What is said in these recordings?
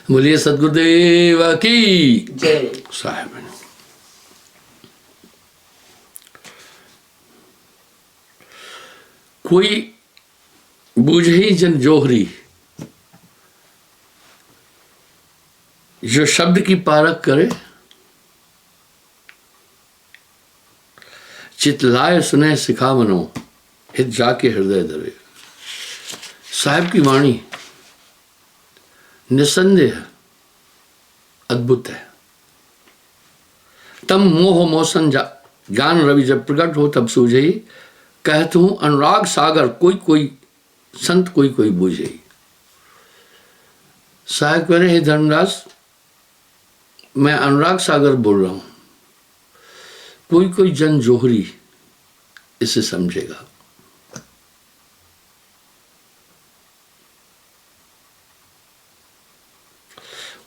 बोलिए सदगुरुदेव की जय। साहेब। कोई बूझही जन जोहरी, जो शब्द की पारख करे, चितलाए सुने सिखावनो, हित जाके हृदय धरे। साहब की वाणी निसंदेह अद्भुत है। तम मोह मोसन ज्ञान रवि जब प्रकट हो तब सूझे, कहत हूं अनुराग सागर कोई कोई संत कोई कोई बूझे। साहब कह रहे हे धर्मदास, मैं अनुराग सागर बोल रहा हूं, कोई कोई जन जोहरी इसे समझेगा।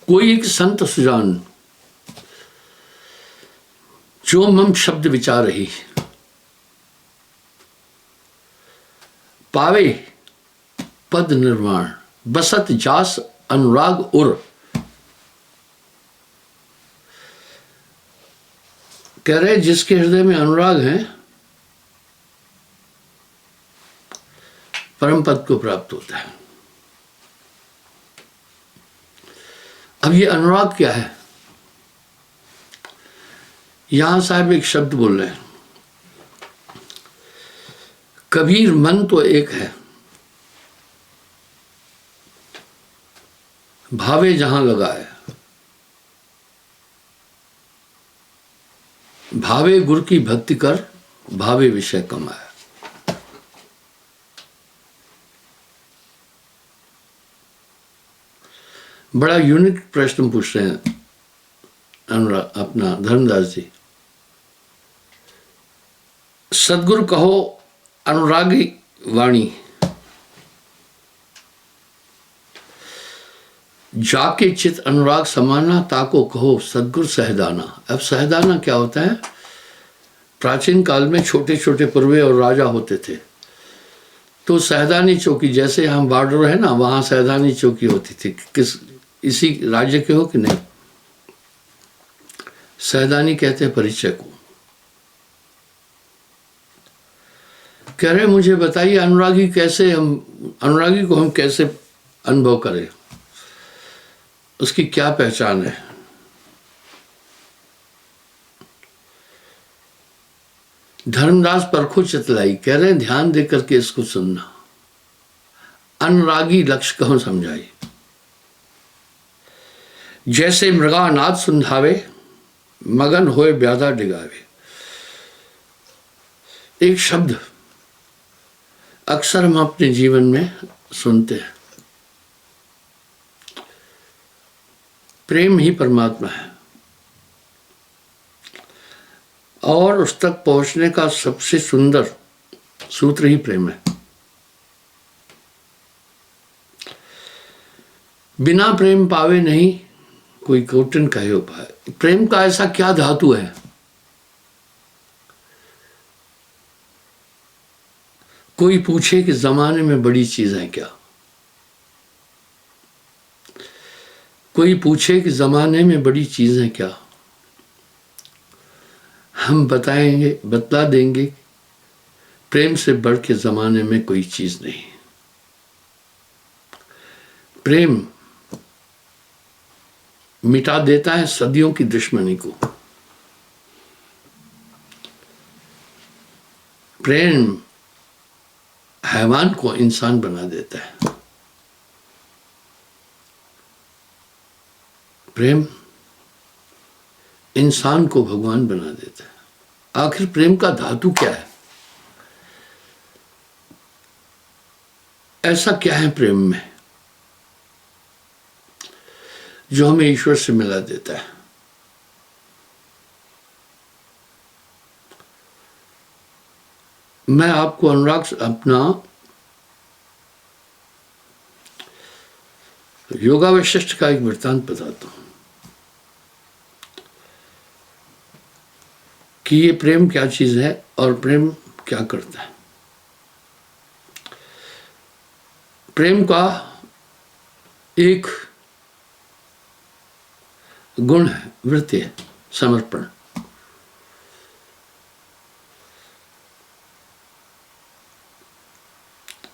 कोई एक संत सुजान जो मम शब्द विचार रही, पावे पद निर्वाण, बसत जास अनुराग उर। कह रहे जिसके हृदय में अनुराग है परम पद को प्राप्त होता है। अब ये अनुराग क्या है? यहां साहब एक शब्द बोल रहे हैं, कबीर मन तो एक है, भावे जहां लगाए, भावे गुरु की भक्ति कर, भावे विषय कमाए। बड़ा यूनिक प्रश्न पूछ रहे हैं अनुराग अपना धर्मदास जी। सदगुरु कहो अनुरागी वाणी, जाके चित अनुराग समाना, ताको कहो सदगुरु सहदाना। अब सहदाना क्या होता है? प्राचीन काल में छोटे छोटे पूर्वे और राजा होते थे, तो सहदानी चौकी, जैसे हम बॉर्डर है ना, वहां सहदानी चौकी होती थी। किस इसी राज्य के हो कि नहीं? सहदानी कहते हैं परिचय को। कह रहे मुझे बताइए अनुरागी कैसे, हम अनुरागी को हम कैसे अनुभव करें, उसकी क्या पहचान है? धर्मदास परखो चितलाई, कह रहे हैं ध्यान देकर के इसको सुनना। अनुरागी लक्ष्य कहो समझाई, जैसे मृगा नाद सुंधावे, मगन होए ब्यादा डिगावे। एक शब्द अक्सर हम अपने जीवन में सुनते हैं, प्रेम ही परमात्मा है, और उस तक पहुंचने का सबसे सुंदर सूत्र ही प्रेम है। बिना प्रेम पावे नहीं कोई कौटिन कहे उपाय। प्रेम का ऐसा क्या धातु है? कोई पूछे कि जमाने में बड़ी चीजें क्या, कोई पूछे कि जमाने में बड़ी चीजें क्या, हम बताएंगे, बतला देंगे, प्रेम से बढ़ के जमाने में कोई चीज नहीं। प्रेम मिटा देता है सदियों की दुश्मनी को। प्रेम हैवान को इंसान बना देता है। प्रेम इंसान को भगवान बना देता है। आखिर प्रेम का धातु क्या है? ऐसा क्या है प्रेम में जो हमें ईश्वर से मिला देता है? मैं आपको अनुराग अपना योगा वशिष्ठ का एक वृत्तांत बताता हूं कि ये प्रेम क्या चीज है और प्रेम क्या करता है। प्रेम का एक गुण है, वृत्ति है, समर्पण।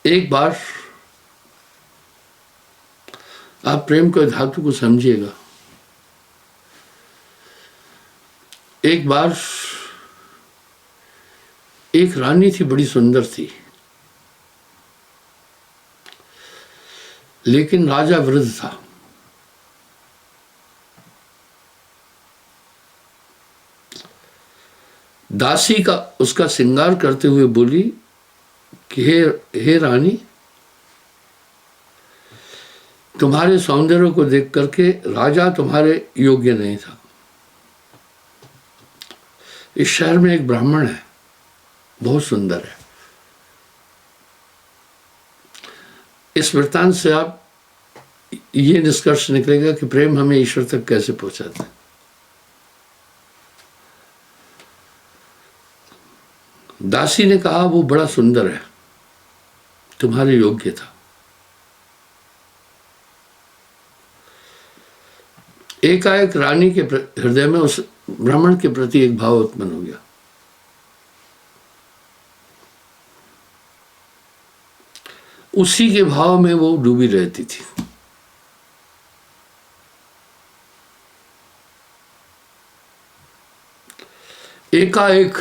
एक बार आप प्रेम के धातु को समझिएगा। एक बार एक रानी थी, बड़ी सुंदर थी, लेकिन राजा वृद्ध था। दासी का उसका श्रृंगार करते हुए बोली कि हे रानी, तुम्हारे सौंदर्य को देख करके राजा तुम्हारे योग्य नहीं था। इस शहर में एक ब्राह्मण है, बहुत सुंदर है। इस वृत्तांत से आप ये निष्कर्ष निकलेगा कि प्रेम हमें ईश्वर तक कैसे पहुंचाता है। दासी ने कहा वो बड़ा सुंदर है, तुम्हारे योग्य था। एकाएक रानी के हृदय में उस ब्राह्मण के प्रति एक भाव उत्पन्न हो गया। उसी के भाव में वो डूबी रहती थी। एकाएक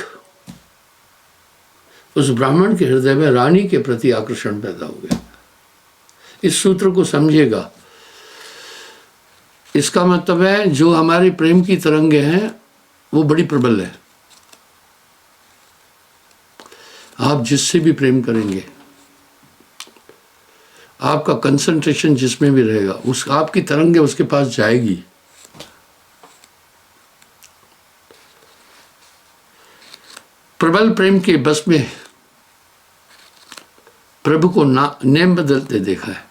उस ब्राह्मण के हृदय में रानी के प्रति आकर्षण पैदा हो गया। इस सूत्र को समझिएगा। इसका मतलब है जो हमारे प्रेम की तरंगे हैं वो बड़ी प्रबल है। आप जिससे भी प्रेम करेंगे, आपका कंसंट्रेशन जिसमें भी रहेगा, उस आपकी तरंगे उसके पास जाएगी। प्रबल प्रेम के बस में प्रभु को नेम बदलते देखा है।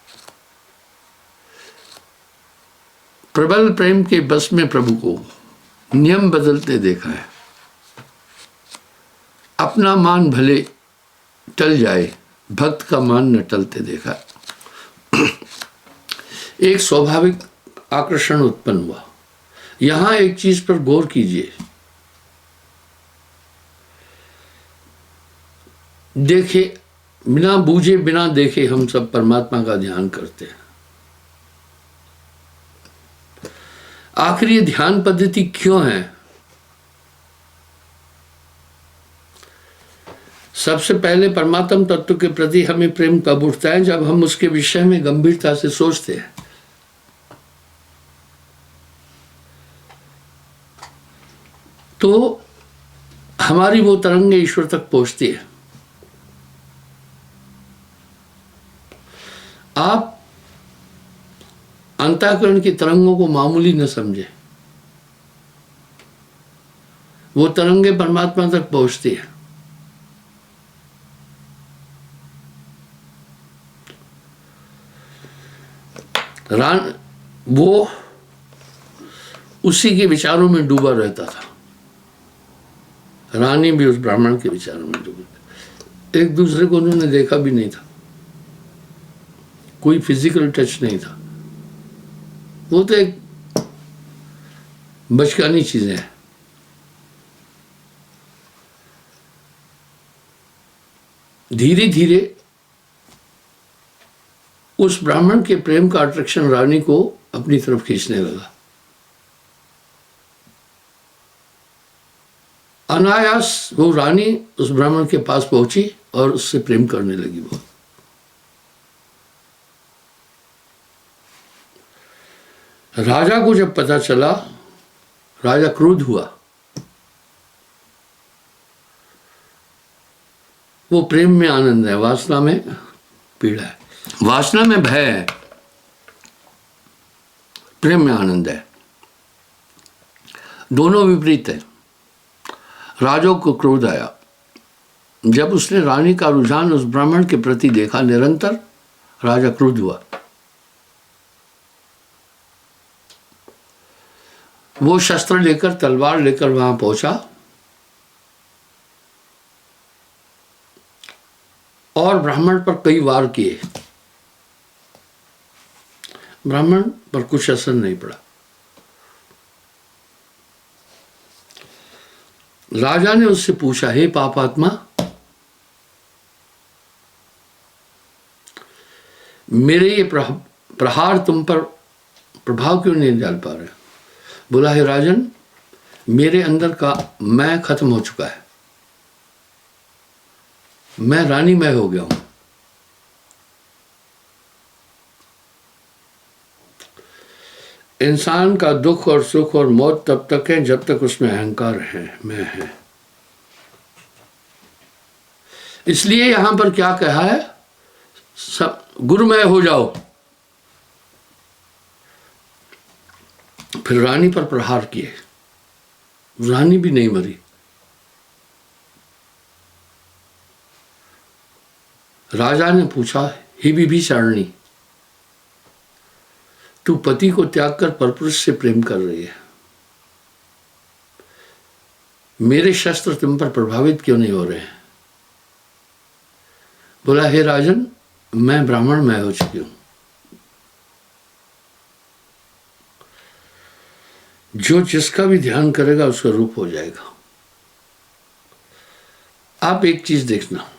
प्रबल प्रेम के बस में प्रभु को नियम बदलते देखा है। अपना मान भले टल जाए, भक्त का मान न टलते देखा है। एक स्वाभाविक आकर्षण उत्पन्न हुआ। यहां एक चीज पर गौर कीजिए। देखे बिना बूझे बिना देखे हम सब परमात्मा का ध्यान करते हैं। आखिर ये ध्यान पद्धति क्यों है? सबसे पहले परमात्म तत्व के प्रति हमें प्रेम कब उठता है? जब हम उसके विषय में गंभीरता से सोचते हैं। तो हमारी वो तरंगे ईश्वर तक पहुंचती है। आप अंतःकरण की तरंगों को मामूली न समझे। वो तरंगे परमात्मा तक पहुंचती है। वो उसी के विचारों में डूबा रहता था। रानी भी उस ब्राह्मण के विचारों में डूबी। एक दूसरे को उन्होंने देखा भी नहीं था, कोई फिजिकल टच नहीं था। वो तो एक बचकानी चीजें हैं। धीरे धीरे उस ब्राह्मण के प्रेम का अट्रैक्शन रानी को अपनी तरफ खींचने लगा। अनायास वो रानी उस ब्राह्मण के पास पहुंची और उससे प्रेम करने लगी। वो राजा को जब पता चला, राजा क्रोध हुआ। वो प्रेम में आनंद है, वासना में पीड़ा है। वासना में भय है, प्रेम में आनंद है। दोनों विपरीत है। राजा को क्रोध आया जब उसने रानी का रुझान उस ब्राह्मण के प्रति देखा। निरंतर राजा क्रोध हुआ। वो शस्त्र लेकर, तलवार लेकर वहां पहुंचा और ब्राह्मण पर कई वार किए। ब्राह्मण पर कुछ असर नहीं पड़ा। राजा ने उससे पूछा, हे पापात्मा, मेरे ये प्रहार तुम पर प्रभाव क्यों नहीं डाल पा रहे? बोला, हे राजन, मेरे अंदर का मैं खत्म हो चुका है, मैं रानी मैं हो गया हूं। इंसान का दुख और सुख और मौत तब तक है जब तक उसमें अहंकार है, मैं है। इसलिए यहां पर क्या कहा है, सब गुरुमय हो जाओ। फिर रानी पर प्रहार किए, रानी भी नहीं मरी। राजा ने पूछा, हे विभीषणी, तू पति को त्याग कर परपुरुष से प्रेम कर रही है, मेरे शस्त्र तुम पर प्रभावित क्यों नहीं हो रहे हैं? बोला, हे राजन, मैं ब्राह्मण मैं हो चुकी हूं, जो जिसका भी ध्यान करेगा उसका रूप हो जाएगा। आप एक चीज देखना,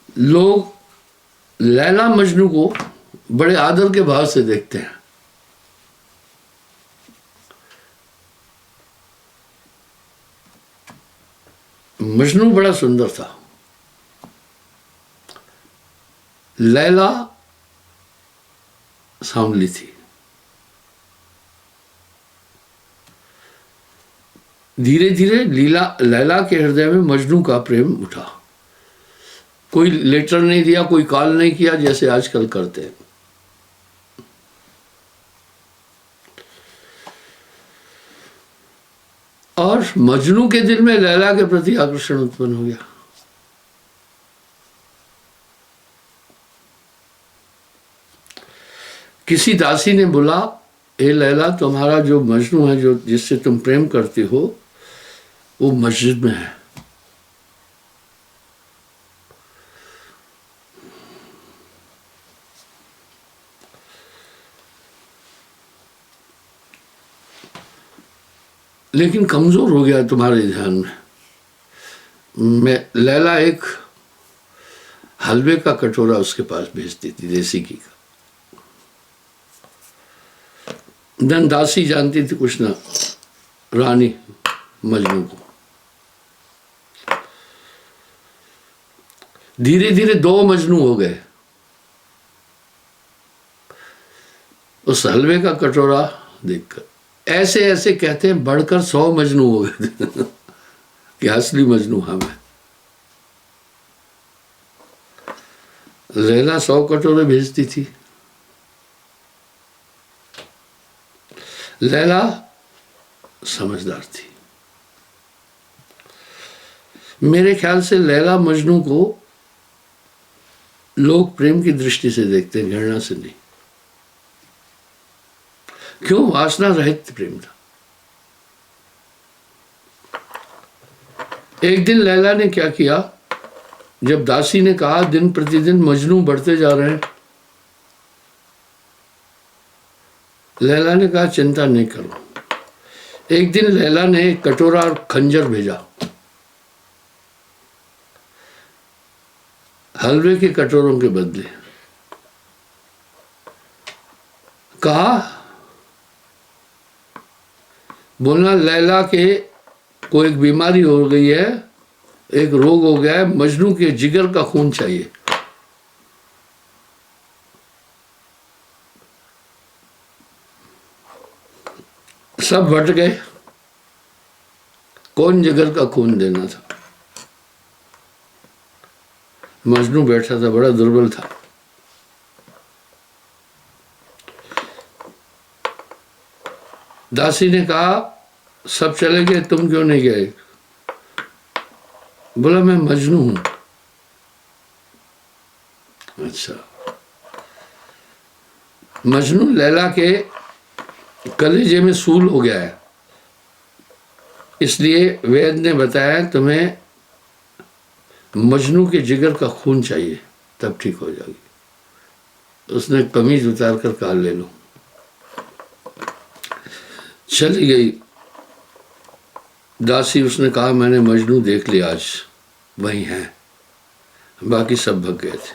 लोग लैला मजनू को बड़े आदर के भाव से देखते हैं। मजनू बड़ा सुंदर था, लैला सांवली थी। धीरे धीरे लैला के हृदय में मजनू का प्रेम उठा। कोई लेटर नहीं दिया, कोई कॉल नहीं किया जैसे आजकल करते हैं। और मजनू के दिल में लैला के प्रति आकर्षण उत्पन्न हो गया। किसी दासी ने बोला, ए लैला, तुम्हारा जो मजनू है, जो जिससे तुम प्रेम करती हो, वो मस्जिद में है। लेकिन कमजोर हो गया तुम्हारे ध्यान में। मैं लैला एक हलवे का कटोरा उसके पास भेजती थी, देसी घी का। धन दासी जानती थी कुछ ना रानी मजनू को। धीरे धीरे 2 मजनू हो गए। उस हलवे का कटोरा देखकर ऐसे ऐसे कहते हैं बढ़कर 100 मजनू हो गए थे कि असली मजनू हम है। लैला 100 कटोरे भेजती थी। लैला समझदार थी। मेरे ख्याल से लैला मजनू को लोग प्रेम की दृष्टि से देखते हैं, घृणा से नहीं। क्यों? वासना रहित प्रेम था। एक दिन लैला ने क्या किया, जब दासी ने कहा दिन प्रतिदिन मजनू बढ़ते जा रहे हैं, लैला ने कहा चिंता नहीं करो। एक दिन लैला ने एक कटोरा और खंजर भेजा। हलवे के कटोरों के बदले कहा, बोलना लैला के को एक बीमारी हो गई है, एक रोग हो गया है, मजनू के जिगर का खून चाहिए। सब भट गए, कौन जिगर का खून देना था। मजनू बैठा था, बड़ा दुर्बल था। दासी ने कहा सब चले गए, तुम क्यों नहीं गए? बोला मैं मजनू हूं। अच्छा, मजनू लैला के कलेजे में सूल हो गया है, इसलिए वैद ने बताया तुम्हें मजनू के जिगर का खून चाहिए, तब ठीक हो जाएगी। उसने कमीज उतार कर कहा ले लो। चली गई। दासी उसने कहा मैंने मजनू देख लिया, आज वही है, बाकी सब भग गए थे।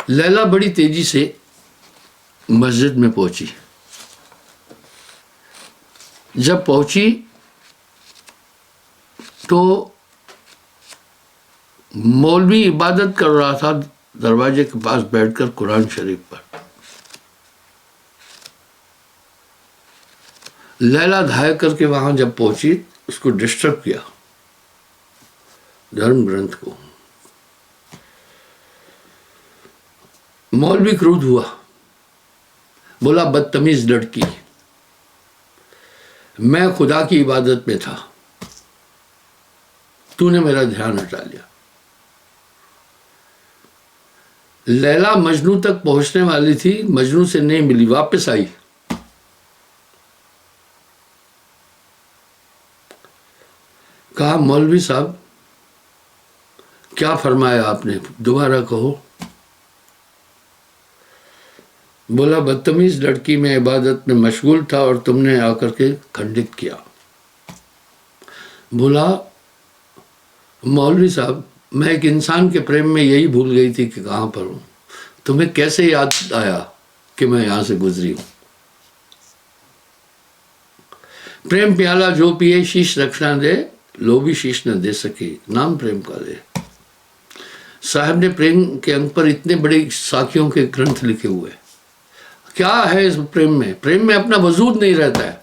लैला बड़ी तेजी से मस्जिद में पहुंची। जब पहुंची तो मौलवी इबादत कर रहा था दरवाजे के पास बैठकर कुरान शरीफ पर। लैला धाय करके वहां जब पहुंची, उसको डिस्टर्ब किया, धर्म ग्रंथ को। मौलवी क्रोध हुआ, बोला बदतमीज लड़की, मैं खुदा की इबादत में था, तूने मेरा ध्यान हटा लिया। लैला मजनू तक पहुंचने वाली थी, मजनू से नहीं मिली, वापस आई। कहा मौलवी साहब क्या फरमाया आपने, दोबारा कहो। बोला बदतमीज लड़की, में इबादत में मशगूल था और तुमने आकर के खंडित किया। बोला मौलवी साहब, मैं एक इंसान के प्रेम में यही भूल गई थी कि कहाँ पर हूँ, तुम्हें कैसे याद आया कि मैं यहाँ से गुजरी हूँ। प्रेम प्याला जो पिए शीश रखना दे, लोभी शीश न दे सके, नाम प्रेम का दे। साहब ने प्रेम के अंग पर इतने बड़े साखियों के ग्रंथ लिखे हुए। क्या है इस प्रेम में? प्रेम में अपना वजूद नहीं रहता है।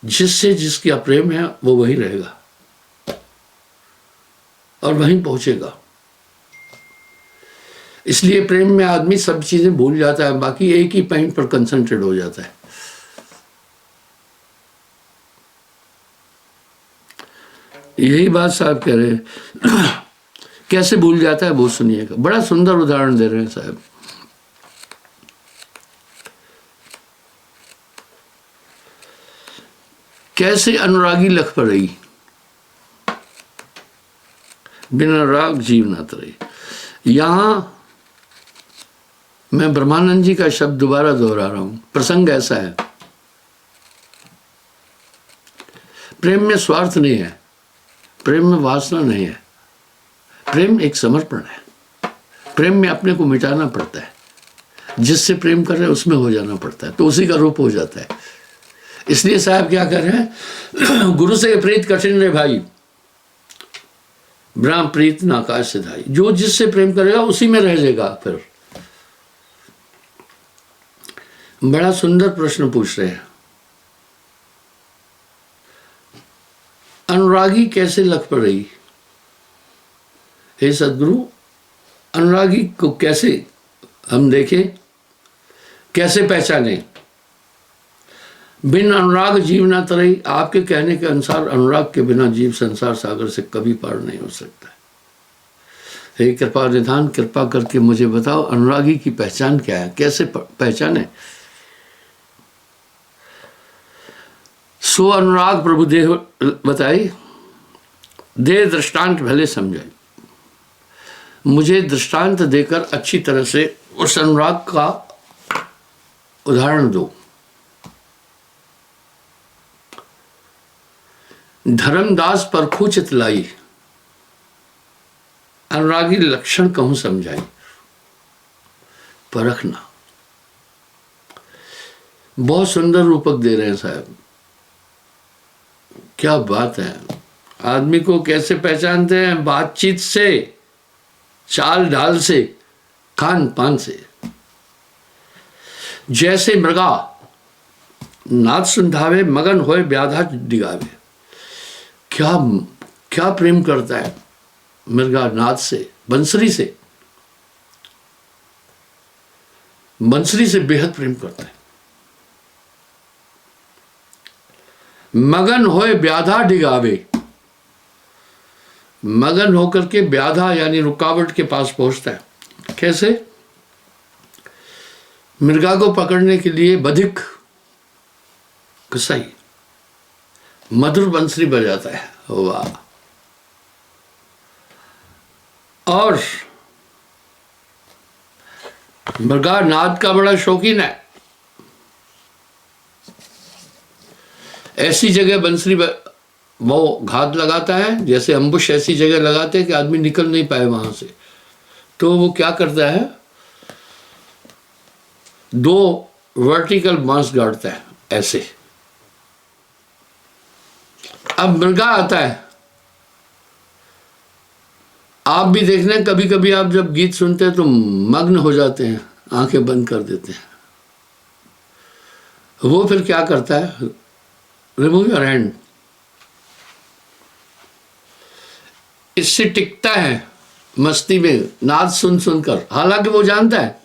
जिससे जिसका प्रेम है वो वहीं रहेगा और वहीं पहुंचेगा। इसलिए प्रेम में आदमी सब चीजें भूल जाता है, बाकी एक ही पॉइंट पर कंसंट्रेट हो जाता है। यही बात साहब कह रहे हैं। कैसे भूल जाता है वो सुनिएगा, बड़ा सुंदर उदाहरण दे रहे हैं साहब। कैसे अनुरागी लख पर रही, बिना राग जीव ना तरई। यहां मैं ब्रह्मानंद जी का शब्द दोबारा दोहरा रहा हूं। प्रसंग ऐसा है, प्रेम में स्वार्थ नहीं है, प्रेम में वासना नहीं है, प्रेम एक समर्पण है। प्रेम में अपने को मिटाना पड़ता है, जिससे प्रेम कर रहे हैं उसमें हो जाना पड़ता है, तो उसी का रूप हो जाता है। इसलिए साहब क्या कर रहे हैं, गुरु से प्रीत कठिन रे भाई, ब्रह्म प्रीत न आकाश से धाई। जो जिससे प्रेम करेगा उसी में रह जाएगा। फिर बड़ा सुंदर प्रश्न पूछ रहे हैं, अनुरागी कैसे लख पर रही। हे सदगुरु, अनुरागी को कैसे हम देखें, कैसे पहचाने। बिन अनुराग जीव ना तरई। आपके कहने के अनुसार अनुराग के बिना जीव संसार सागर से कभी पार नहीं हो सकता। हे कृपा निधान, कृपा करके मुझे बताओ अनुरागी की पहचान क्या है, कैसे पहचाने। सो अनुराग प्रभु देह बताई, दे दृष्टांत भले समझाई। मुझे दृष्टांत देकर अच्छी तरह से उस अनुराग का उदाहरण दो। धर्मदास पर खूचित लाई, अनुरागी लक्षण कहूं समझाई। परखना, बहुत सुंदर रूपक दे रहे हैं साहब, क्या बात है। आदमी को कैसे पहचानते हैं, बातचीत से, चाल ढाल से, खान पान से। जैसे मृगा नाद सुंधावे, मगन होए ब्याधा डिगावे। क्या क्या प्रेम करता है मृगा नाद से, बंसरी से, बंसरी से बेहद प्रेम करता है। मगन होए ब्याधा डिगावे, मगन होकर के ब्याधा यानी रुकावट के पास पहुंचता है। कैसे? मृगा को पकड़ने के लिए बधिक कसाई मधुर बंसरी बजाता है, वाह। और मृगा नाद का बड़ा शौकीन है, ऐसी जगह बंसरी वो घात लगाता है, जैसे अम्बुश ऐसी जगह लगाते हैं कि आदमी निकल नहीं पाए वहां से। तो वो क्या करता है, 2 वर्टिकल बांस गाड़ता है ऐसे। अब मृगा आता है, आप भी देखना, कभी कभी आप जब गीत सुनते हैं तो मग्न हो जाते हैं, आंखें बंद कर देते हैं। वो फिर क्या करता है, रिमूव योर हैंड, इससे टिकता है मस्ती में नाद सुन सुनकर। हालांकि वो जानता है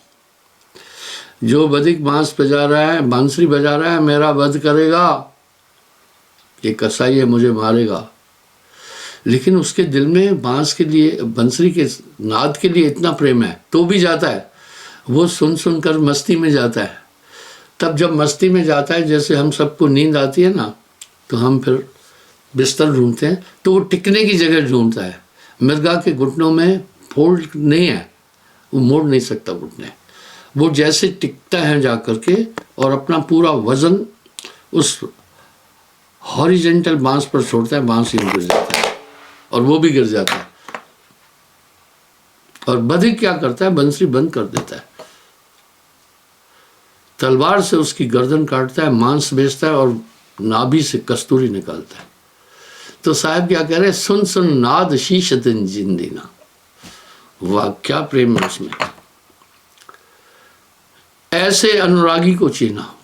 जो बधिक बांस बजा रहा है, बांसुरी बजा रहा है, मेरा वध करेगा, ये कसाई है, मुझे मारेगा। लेकिन उसके दिल में बांस के लिए, बंसरी के नाद के लिए इतना प्रेम है, तो भी जाता है। वो सुन सुनकर मस्ती में जाता है। तब जब मस्ती में जाता है, जैसे हम सबको नींद आती है ना, तो हम फिर बिस्तर ढूंढते हैं, तो वो टिकने की जगह ढूंढता है। मृगा के घुटनों में फोल्ड नहीं है, वो मोड़ नहीं सकता घुटने। वो जैसे टिकता है जा करके और अपना पूरा वजन उस हॉरिजेंटल बांस पर छोड़ता है, बांस यूं गिर जाता है और वो भी गिर जाता है। और बधिक क्या करता है, बंसरी बंद कर देता है, तलवार से उसकी गर्दन काटता है, मांस बेचता है और नाभि से कस्तूरी निकालता है। तो साहब क्या कह रहे हैं, सुन सुन नाद शीश दिन जिंदीना। वाह, क्या प्रेम है उसमें। ऐसे अनुरागी को चीना।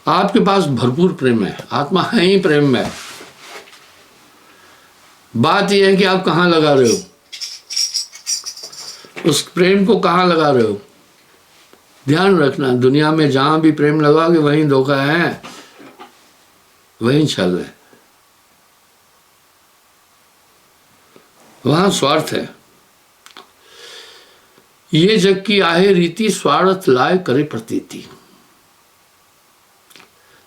आपके पास भरपूर प्रेम है, आत्मा है ही प्रेम में। बात यह है कि आप कहां लगा रहे हो, उस प्रेम को कहां लगा रहे हो। ध्यान रखना, दुनिया में जहां भी प्रेम लगाओगे वहीं धोखा है, वहीं छल है, वहां स्वार्थ है। ये जग की आहे रीति, स्वार्थ लाए करे प्रतीति।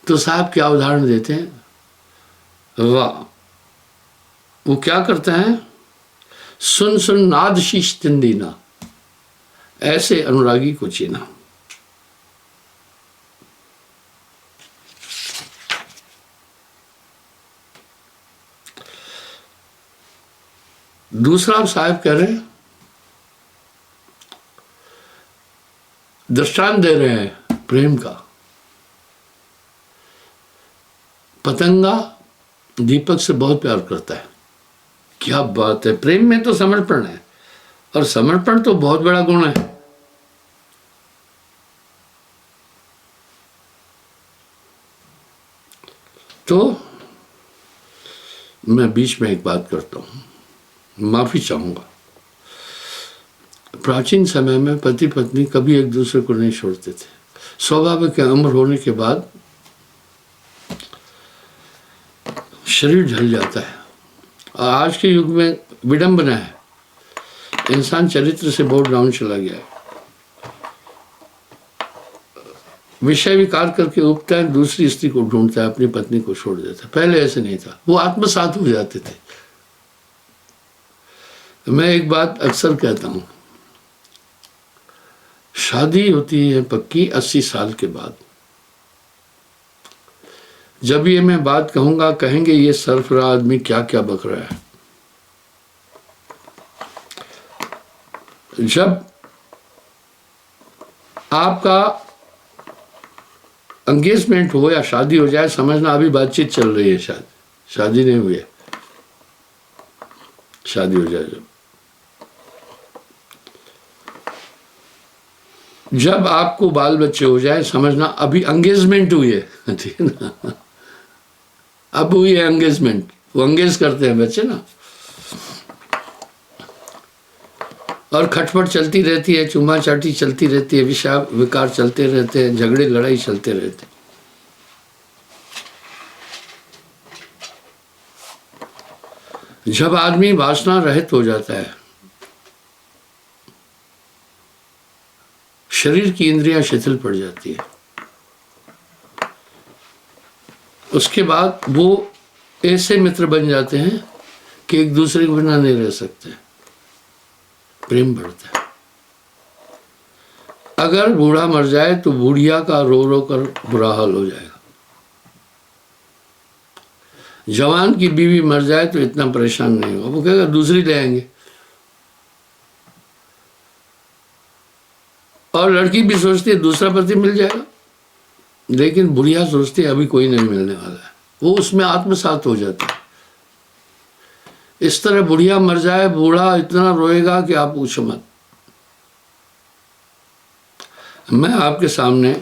तो साहब क्या उदाहरण देते हैं, वाह। वो क्या करते हैं, सुन सुन नाद शीश तिंदीना, ऐसे अनुरागी को चीना। दूसरा साहब कह रहे हैं, दृष्टांत दे रहे हैं प्रेम का। पतंगा दीपक से बहुत प्यार करता है। क्या बात है, प्रेम में तो समर्पण है, और समर्पण तो बहुत बड़ा गुण है। तो मैं बीच में एक बात करता हूं, माफी चाहूंगा। प्राचीन समय में पति पत्नी कभी एक दूसरे को नहीं छोड़ते थे। स्वाभाविक के उम्र होने के बाद शरीर ढल जाता है। आज के युग में विडंबना है, इंसान चरित्र से बहुत डाउन चला गया है। विषय विकार करके उगता है, दूसरी स्त्री को ढूंढता है, अपनी पत्नी को छोड़ देता है। पहले ऐसे नहीं था, वो आत्मसात हो जाते थे। मैं एक बात अक्सर कहता हूं, शादी होती है पक्की 80 साल के बाद। जब ये मैं बात कहूंगा, कहेंगे ये सरफरा आदमी क्या क्या बक रहा है। जब आपका एंगेजमेंट हो या शादी हो जाए, समझना अभी बातचीत चल रही है, शादी नहीं हुई है। शादी हो जाए, जब आपको बाल बच्चे हो जाए, समझना अभी एंगेजमेंट हुई है, ठीक है ना। अब हुई है एंगेजमेंट, वो एंगेज करते हैं बच्चे ना, और खटपट चलती रहती है, चुम्मा चाटी चलती रहती है, विषय विकार चलते रहते हैं, झगड़े लड़ाई चलते रहते हैं। जब आदमी वासना रहित हो जाता है, शरीर की इंद्रियां शिथिल पड़ जाती है, उसके बाद वो ऐसे मित्र बन जाते हैं कि एक दूसरे के बिना नहीं रह सकते। प्रेम बढ़ता है। अगर बूढ़ा मर जाए तो बूढ़िया का रो रो कर बुरा हाल हो जाएगा। जवान की बीवी मर जाए तो इतना परेशान नहीं होगा, वो कहेगा दूसरी ले आएंगे। और लड़की भी सोचती है दूसरा पति मिल जाएगा, लेकिन बुढ़िया सोचती है अभी कोई नहीं मिलने वाला है, वो उसमें आत्मसात हो जाता है। इस तरह बुढ़िया मर जाए, बूढ़ा इतना रोएगा कि आप पूछो मत। मैं आपके सामने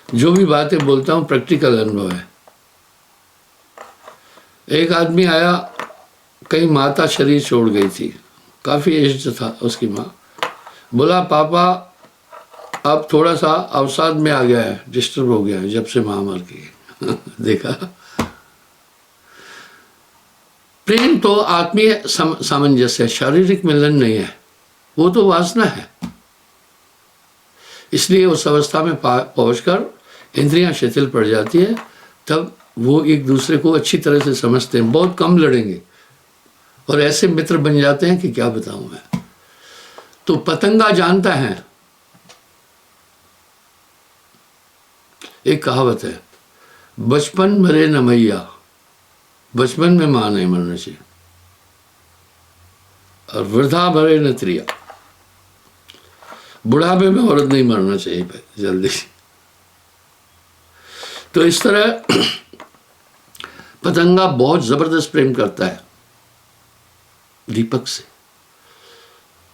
जो भी बातें बोलता हूं प्रैक्टिकल अनुभव है। एक आदमी आया, कहीं माता शरीर छोड़ गई थी, काफी एज था उसकी माँ। बोला पापा अब थोड़ा सा अवसाद में आ गया है, डिस्टर्ब हो गया है जब से माँ मर गई। देखा, प्रेम तो आत्मीय सामंजस्य है, शारीरिक मिलन नहीं है, वो तो वासना है। इसलिए उस अवस्था में पहुंचकर इंद्रियां शिथिल पड़ जाती है, तब वो एक दूसरे को अच्छी तरह से समझते हैं, बहुत कम लड़ेंगे और ऐसे मित्र बन जाते हैं कि क्या बताऊं मैं। तो पतंगा जानता है, एक कहावत है, बचपन मरे न मैया, बचपन में मां नहीं मरना चाहिए, और वृद्धा मरे न त्रिया, बुढ़ापे में औरत नहीं मरना चाहिए जल्दी। तो इस तरह पतंगा बहुत जबरदस्त प्रेम करता है दीपक से।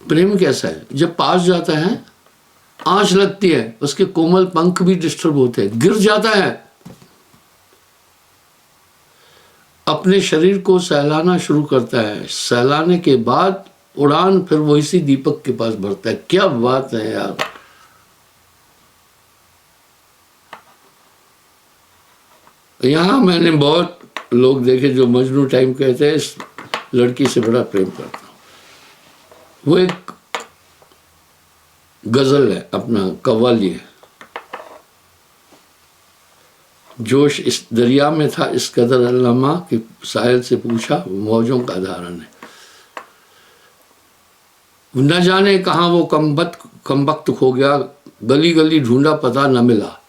प्रेम कैसा है, जब पास जाता है आंच लगती है, उसके कोमल पंख भी डिस्टर्ब होते हैं, गिर जाता है, अपने शरीर को सहलाना शुरू करता है, सहलाने के बाद उड़ान फिर वो इसी दीपक के पास भरता है। क्या बात है यार। यहां मैंने बहुत लोग देखे जो मजनू टाइम कहते हैं, इस लड़की से बड़ा प्रेम करता हूं। वो एक गजल है, अपना कव्वाली है, जोश इस दरिया में था इस कदर अल्लामा कि साहिल से पूछा मौजों का धारण है। न जाने कहाँ वो कमबख्त खो गया, गली गली ढूंढा पता न मिला।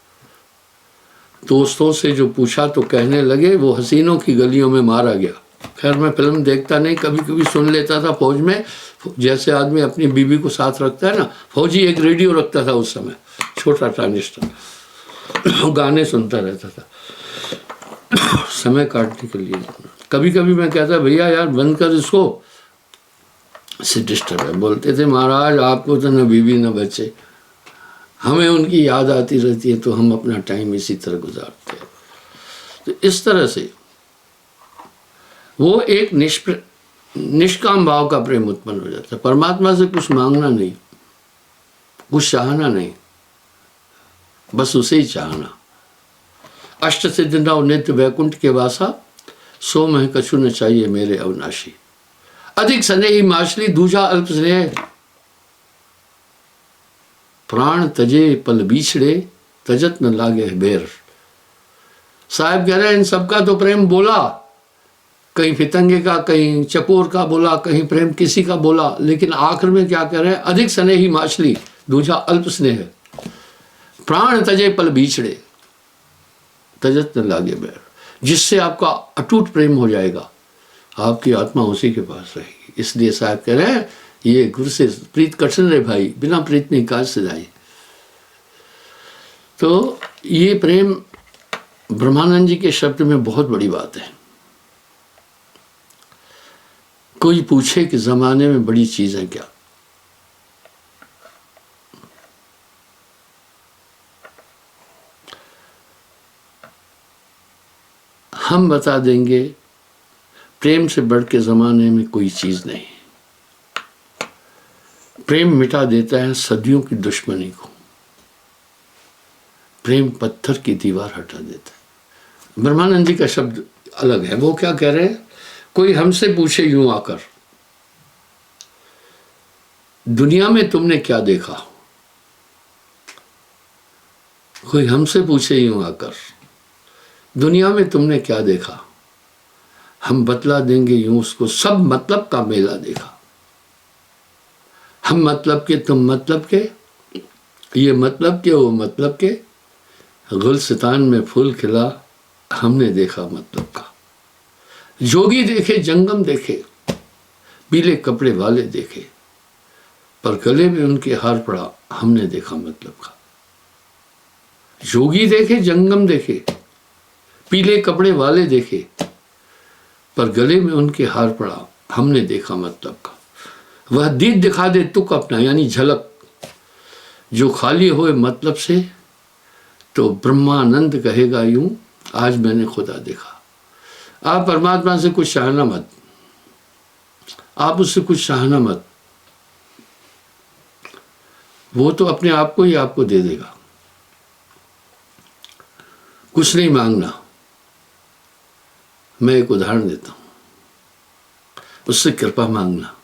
दोस्तों से जो पूछा तो कहने लगे वो हसीनों की गलियों में मारा गया। खैर मैं फिल्म देखता नहीं, कभी कभी सुन लेता था। फौज में जैसे आदमी अपनी बीबी को साथ रखता है ना, फौजी एक रेडियो रखता था उस समय, छोटा ट्रांजिस्टर, गाने सुनता रहता था समय काटने के लिए। कभी कभी मैं कहता भैया यार बंद कर इसको, इससे डिस्टर्ब है। बोलते थे महाराज आपको तो न बीवी न बच्चे, हमें उनकी याद आती रहती है तो हम अपना टाइम इसी तरह गुजारते हैं। तो इस तरह से वो एक निष्काम भाव का प्रेम उत्पन्न हो जाता है। परमात्मा से कुछ मांगना नहीं, कुछ चाहना नहीं, बस उसे ही चाहना। अष्ट सिद्धि नव नित्य वैकुंठ के वासा, सो मह कछु न चाहिए मेरे अविनाशी। अधिक स्नेही माछली दूजा अल्प स्नेह, प्राण तजे पल बीछड़े, तजत न लागे बेर। साहब कह रहे हैं इन सबका तो प्रेम बोला, कहीं फितंगे का, कहीं चकोर का बोला, कहीं प्रेम किसी का बोला, लेकिन आखिर में क्या कह रहे हैं, अधिक स्नेही माछली दूजा अल्प स्नेह, प्राण तजे पल बीछड़े, तजत न लागे बैर। जिससे आपका अटूट प्रेम हो जाएगा, आपकी आत्मा उसी के पास रहेगी। इसलिए साहब कह रहे हैं ये गुरु से प्रीत कठिन रे भाई, बिना प्रीत नहीं काज सिधाई। तो ये प्रेम ब्रह्मानंद जी के शब्द में बहुत बड़ी बात है। कोई पूछे कि जमाने में बड़ी चीज है क्या, हम बता देंगे प्रेम से बढ़ के जमाने में कोई चीज नहीं। प्रेम मिटा देता है सदियों की दुश्मनी को, प्रेम पत्थर की दीवार हटा देता है। ब्रह्मानंद जी का शब्द अलग है। वो क्या कह रहे हैं, कोई हमसे पूछे यूं आकर दुनिया में तुमने क्या देखा, कोई हमसे पूछे यूं आकर दुनिया में तुमने क्या देखा, हम बतला देंगे यूं उसको सब मतलब का मेला देखा। हम मतलब के तुम मतलब के, ये मतलब के वो मतलब के, गुलसितान में फूल खिला हमने देखा मतलब का। जोगी देखे जंगम देखे, पीले कपड़े वाले देखे, पर गले में उनके हार पड़ा, हमने देखा मतलब का। जोगी देखे जंगम देखे, पीले कपड़े वाले देखे, पर गले में उनके हार पड़ा, हमने देखा मतलब का। वह दीद दिखा दे तुक अपना, यानी झलक, जो खाली हुए मतलब से, तो ब्रह्मानंद कहेगा यूं, आज मैंने खुदा देखा। आप परमात्मा से कुछ चाहना मत, आप उससे कुछ चाहना मत, वो तो अपने आप को ही आपको दे देगा। कुछ नहीं मांगना। मैं एक उदाहरण देता हूं, उससे कृपा मांगना,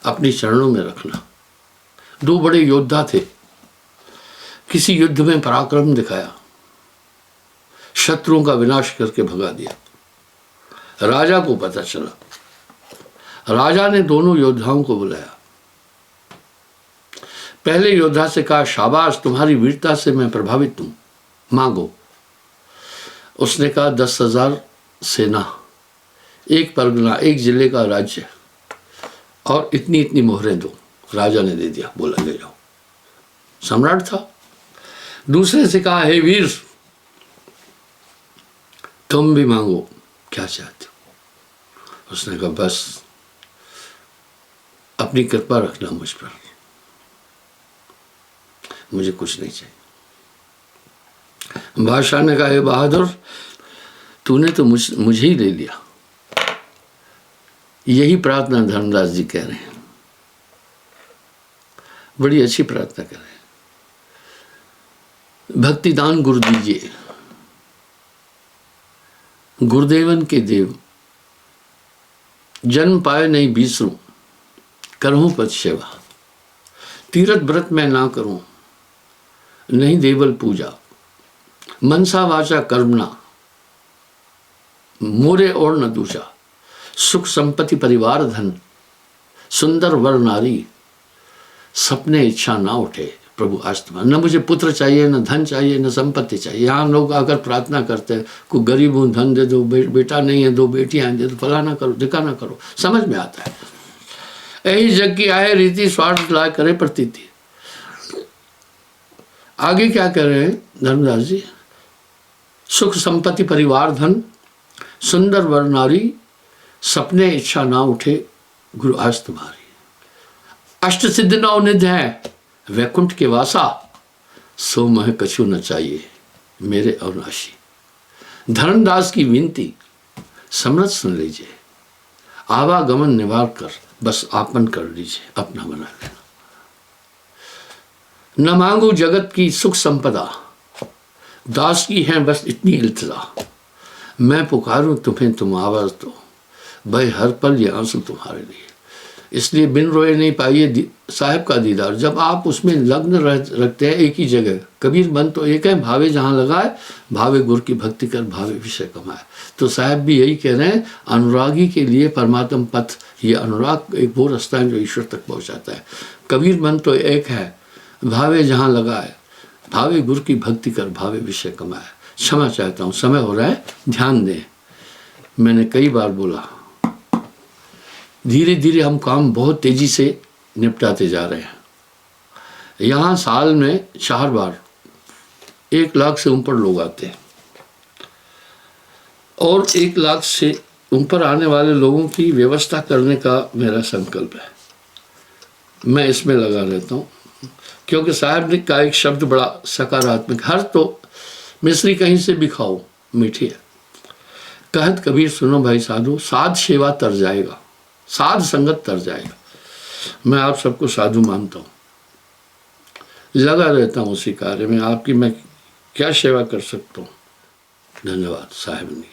अपने चरणों में रखना। दो बड़े योद्धा थे, किसी युद्ध में पराक्रम दिखाया, शत्रुओं का विनाश करके भगा दिया। राजा को पता चला, राजा ने दोनों योद्धाओं को बुलाया। पहले योद्धा से कहा, शाबाश, तुम्हारी वीरता से मैं प्रभावित हूं, मांगो। उसने कहा 10,000 सेना, एक परगना, एक जिले का राज्य और इतनी इतनी मोहरें दो। राजा ने दे दिया, बोला ले जाओ, सम्राट था। दूसरे से कहा, हे वीर, तुम भी मांगो, क्या चाहते हो। उसने कहा, बस अपनी कृपा रखना मुझ पर, मुझे कुछ नहीं चाहिए। बादशाह ने कहा, हे बहादुर, तूने तो मुझे ही ले लिया। यही प्रार्थना धर्मदास जी कह रहे हैं, बड़ी अच्छी प्रार्थना कर रहे हैं। भक्ति दान गुरु दीजिए, गुरुदेवन के देव, जन्म पाए नहीं बीसरूं, करहूं पद सेवा। तीरथ व्रत मैं ना करूं, नहीं देवल पूजा, मनसा वाचा कर्मणा, मोरे और न दूजा। सुख संपत्ति परिवार धन, सुंदर वर नारी, सपने इच्छा ना उठे, प्रभु आज तुम्हारा। न मुझे पुत्र चाहिए, न धन चाहिए, न संपत्ति चाहिए। यहाँ लोग आकर प्रार्थना करते हैं, कोई गरीब हूँ धन दे दो, बेटा नहीं है 2 बेटियां दे दो, फलाना करो ढिकाना करो, समझ में आता है। यही जग की आहे रीति, स्वार्थ ला करे प्रतीति। आगे क्या कह रहे हैं धर्मदास जी, सुख संपत्ति परिवार धन, सुंदर वर नारी, सपने इच्छा ना उठे, गुरु आज तुम्हारी। अष्ट सिद्ध नौ निधि है, वैकुंठ के वासा, सो मह कछु न चाहिए, मेरे अविनाशी। धर्मदास की विनती समरथ सुन लीजिए, आवागमन निवार कर, बस आपन कर लीजिए, अपना बना लेना। न मांगू जगत की सुख संपदा, दास की है बस इतनी इल्तिजा। मैं पुकारूं तुम्हें तुम आवाज दो, भाई हर पल ये आंसू तुम्हारे लिए। इसलिए बिन रोए नहीं पाइए साहिब का दीदार। जब आप उसमें लग्न रखते हैं एक ही जगह, कबीर मन तो एक है, भावे जहाँ लगाए, भावे गुरु की भक्ति कर, भावे विषय कमाए। तो साहिब भी यही कह रहे हैं, अनुरागी के लिए परमात्म पथ, ये अनुराग एक वो रास्ता है जो ईश्वर तक पहुँचाता है। कबीर मन तो एक है, भावे जहाँ लगाए, भावे गुरु की भक्ति कर, भावे विषय कमाए। क्षमा चाहता हूँ, समय हो रहा है, ध्यान दें। मैंने कई बार बोला, धीरे धीरे हम काम बहुत तेजी से निपटाते जा रहे हैं। यहाँ साल में 4 बार 1 लाख से ऊपर लोग आते हैं, और 1 लाख से ऊपर आने वाले लोगों की व्यवस्था करने का मेरा संकल्प है। मैं इसमें लगा रहता हूँ, क्योंकि साहब ने का एक शब्द बड़ा सकारात्मक, हर तो मिश्री कहीं से भी खाओ मीठी है। कहत कबीर सुनो भाई साधु, साध सेवा तर जाएगा, साध संगत तर जाएगा। मैं आप सबको साधु मानता हूँ, लगा रहता हूँ उसी कार्य में। आपकी मैं क्या सेवा कर सकता हूँ। धन्यवाद साहिब ने।